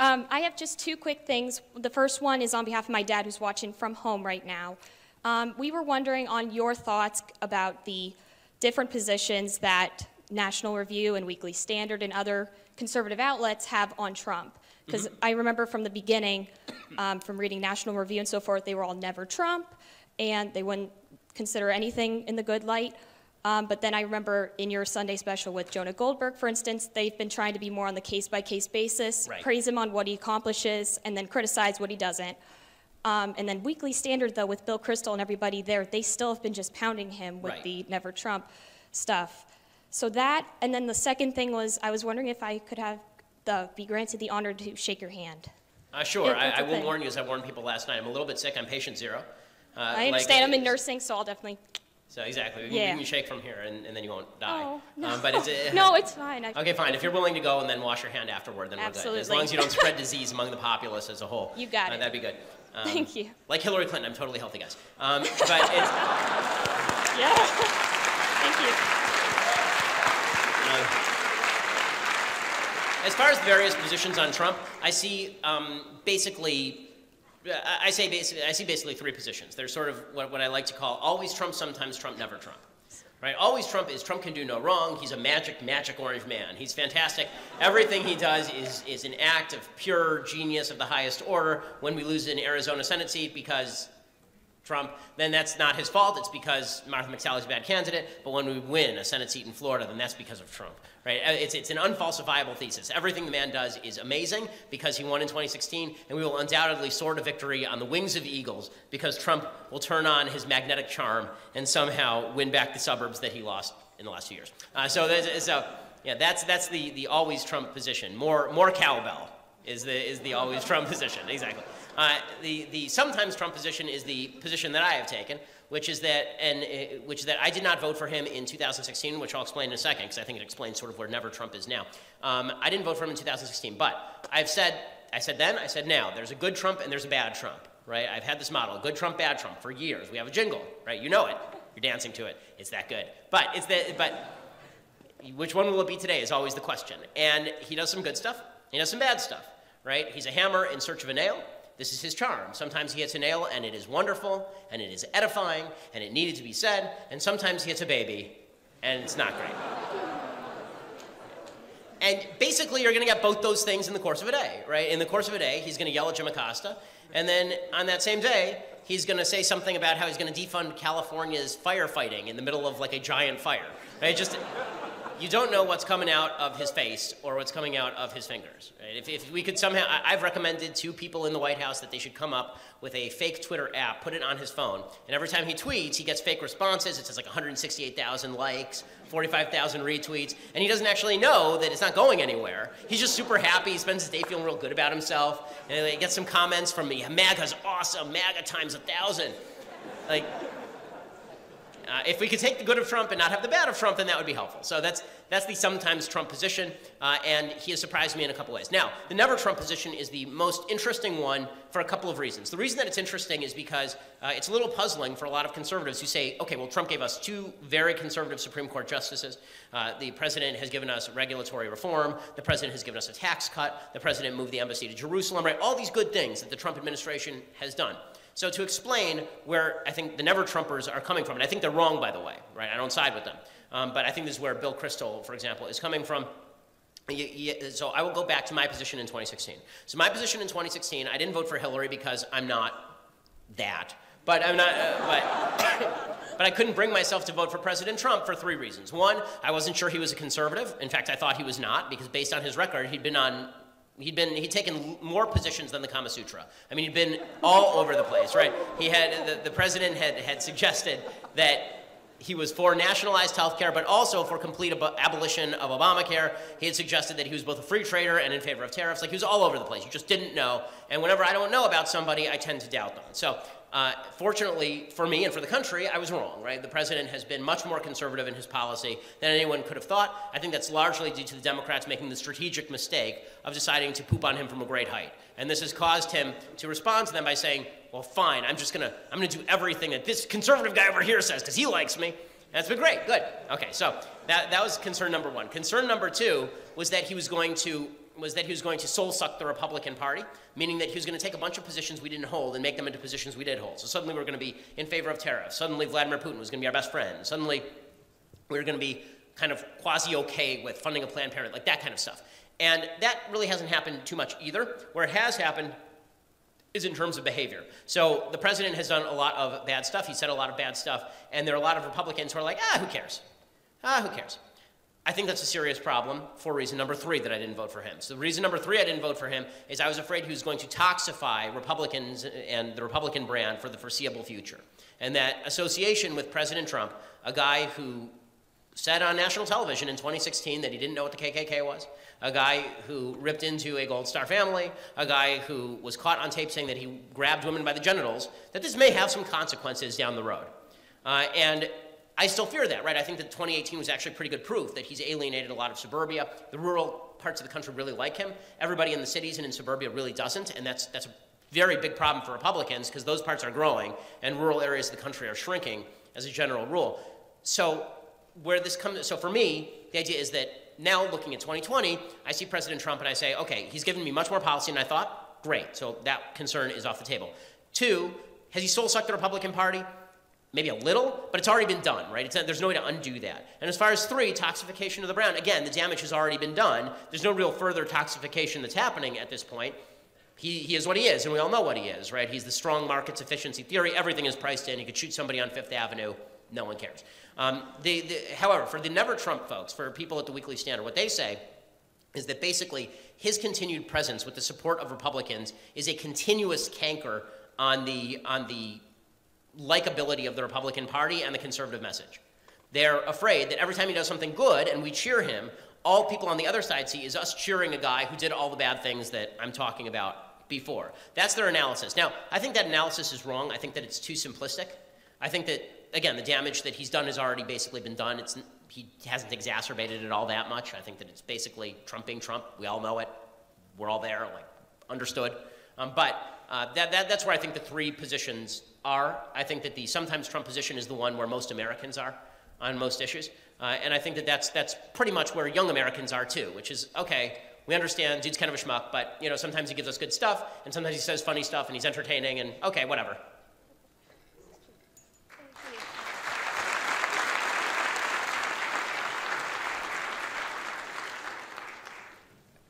I have just two quick things. The first one is on behalf of my dad who's watching from home right now. We were wondering on your thoughts about the different positions that National Review and Weekly Standard and other conservative outlets have on Trump. Because I remember from the beginning, from reading National Review and so forth, they were all never Trump, and they wouldn't consider anything in the good light. But then I remember in your Sunday special with Jonah Goldberg, for instance, they've been trying to be more on the case-by-case basis, Right. praise him on what he accomplishes, and then criticize what he doesn't. And then Weekly Standard, though, with Bill Kristol and everybody there, they still have been just pounding him with Right. the never Trump stuff. So that, and then the second thing was, I was wondering if I could be granted the honor to shake your hand. Sure. That's I a will thing. warn you, as I warned people last night, I'm a little bit sick. I'm patient zero. I understand, I'm in nursing, so I'll definitely. So exactly, Yeah. you can shake from here, and then you won't die. Oh, no. But it's, No, it's fine. Okay, fine. If you're willing to go and then wash your hand afterward, then we're good. As Absolutely. long as you don't spread disease among the populace as a whole. You got it. That'd be good. Thank you. Like Hillary Clinton, I'm totally healthy, guys. But it's, Yeah. Thank you. as far as the various positions on Trump, I see I see basically three positions. There's sort of what I like to call always Trump, sometimes Trump, never Trump. Right? Always Trump is Trump can do no wrong. He's a magic orange man. He's fantastic. Everything he does is an act of pure genius of the highest order. When we lose an Arizona Senate seat because Trump, then that's not his fault. It's because Martha McSally's a bad candidate. But when we win a Senate seat in Florida, then that's because of Trump. Right? It's an unfalsifiable thesis. Everything the man does is amazing because he won in 2016, and we will undoubtedly soar to victory on the wings of eagles because Trump will turn on his magnetic charm and somehow win back the suburbs that he lost in the last 2 years. That's the always Trump position. More cowbell is the always Trump position. Exactly. The sometimes Trump position is the position that I have taken, which is that I did not vote for him in 2016, which I'll explain in a second, because I think it explains sort of where never Trump is now. I didn't vote for him in 2016, but I said then, I said now, there's a good Trump and there's a bad Trump, right? I've had this model, good Trump, bad Trump, for years. We have a jingle, right? You know it. You're dancing to it. It's that good. But which one will it be today is always the question. And he does some good stuff. He does some bad stuff, right? He's a hammer in search of a nail. This is his charm. Sometimes he hits a nail, and it is wonderful, and it is edifying, and it needed to be said, and sometimes he hits a baby, and it's not great. And basically, you're going to get both those things in the course of a day, right? In the course of a day, he's going to yell at Jim Acosta, and then on that same day, he's going to say something about how he's going to defund California's firefighting in the middle of, like, a giant fire, right? You don't know what's coming out of his face or what's coming out of his fingers. Right? If we could somehow, I've recommended to people in the White House that they should come up with a fake Twitter app, put it on his phone, and every time he tweets, he gets fake responses. It says like 168,000 likes, 45,000 retweets, and he doesn't actually know that it's not going anywhere. He's just super happy. He spends his day feeling real good about himself, and he gets some comments from me. MAGA's awesome. MAGA times 1,000. Like. If we could take the good of Trump and not have the bad of Trump, then that would be helpful. So that's the sometimes Trump position, and he has surprised me in a couple ways. Now, the never Trump position is the most interesting one for a couple of reasons. The reason that it's interesting is because it's a little puzzling for a lot of conservatives who say, okay, well, Trump gave us two very conservative Supreme Court justices. The president has given us regulatory reform. The president has given us a tax cut. The president moved the embassy to Jerusalem, right? All these good things that the Trump administration has done. So to explain where I think the never-Trumpers are coming from, and I think they're wrong, by the way, right? I don't side with them. But I think this is where Bill Kristol, for example, is coming from. So I will go back to my position in 2016. So my position in 2016, I didn't vote for Hillary because I'm not that. But I'm not. But I couldn't bring myself to vote for President Trump for three reasons. One, I wasn't sure he was a conservative. In fact, I thought he was not, because based on his record, he'd taken more positions than the Kama Sutra. I mean, he'd been all over the place, right? The president had suggested that he was for nationalized health care, but also for complete abolition of Obamacare. He had suggested that he was both a free trader and in favor of tariffs. Like, he was all over the place. You just didn't know. And whenever I don't know about somebody, I tend to doubt them. So fortunately for me and for the country, I was wrong, right? The president has been much more conservative in his policy than anyone could have thought. I think that's largely due to the Democrats making the strategic mistake of deciding to poop on him from a great height. And this has caused him to respond to them by saying, well, fine, I'm gonna do everything that this conservative guy over here says because he likes me. And that's been great, good. Okay, so that was concern number one. Concern number two was that he was going to was that he was going to soul suck the Republican Party, meaning that he was going to take a bunch of positions we didn't hold and make them into positions we did hold. So suddenly we were going to be in favor of tariffs. Suddenly Vladimir Putin was going to be our best friend. Suddenly we were going to be kind of quasi-okay with funding a Planned Parenthood, like that kind of stuff. And that really hasn't happened too much either. Where it has happened is in terms of behavior. So the president has done a lot of bad stuff. He said a lot of bad stuff. And there are a lot of Republicans who are like, who cares? Who cares? I think that's a serious problem for reason number 3 that I didn't vote for him. So the reason number 3 I didn't vote for him is I was afraid he was going to toxify Republicans and the Republican brand for the foreseeable future. And that association with President Trump, a guy who said on national television in 2016 that he didn't know what the KKK was, a guy who ripped into a Gold Star family, a guy who was caught on tape saying that he grabbed women by the genitals, that this may have some consequences down the road. And I still fear that, right? I think that 2018 was actually pretty good proof that he's alienated a lot of suburbia. The rural parts of the country really like him. Everybody in the cities and in suburbia really doesn't, and that's a very big problem for Republicans because those parts are growing and rural areas of the country are shrinking as a general rule. So where this comes, so for me, the idea is that now looking at 2020, I see President Trump and I say, okay, he's given me much more policy than I thought. Great, so that concern is off the table. 2, has he soul-sucked the Republican Party? Maybe a little, but it's already been done, right? There's no way to undo that. And as far as 3, toxification of the brand, again, the damage has already been done. There's no real further toxification that's happening at this point. He is what he is, and we all know what he is, right? He's the strong markets efficiency theory. Everything is priced in. He could shoot somebody on Fifth Avenue. No one cares. However, for the Never Trump folks, for people at the Weekly Standard, what they say is that basically his continued presence with the support of Republicans is a continuous canker on the likability of the Republican Party and the conservative message. They're afraid that every time he does something good and we cheer him, all people on the other side see is us cheering a guy who did all the bad things that I'm talking about before. That's their analysis. Now, I think that analysis is wrong. I think that it's too simplistic. I think that, again, the damage that he's done has already basically been done. He hasn't exacerbated it all that much. I think that it's basically trumping Trump. We all know it. We're all there, like, understood. That's where I think the 3 positions are. I think that the sometimes Trump position is the one where most Americans are on most issues. And I think that that's pretty much where young Americans are too, which is, okay, we understand dude's kind of a schmuck, but sometimes he gives us good stuff, and sometimes he says funny stuff, and he's entertaining, and okay, whatever.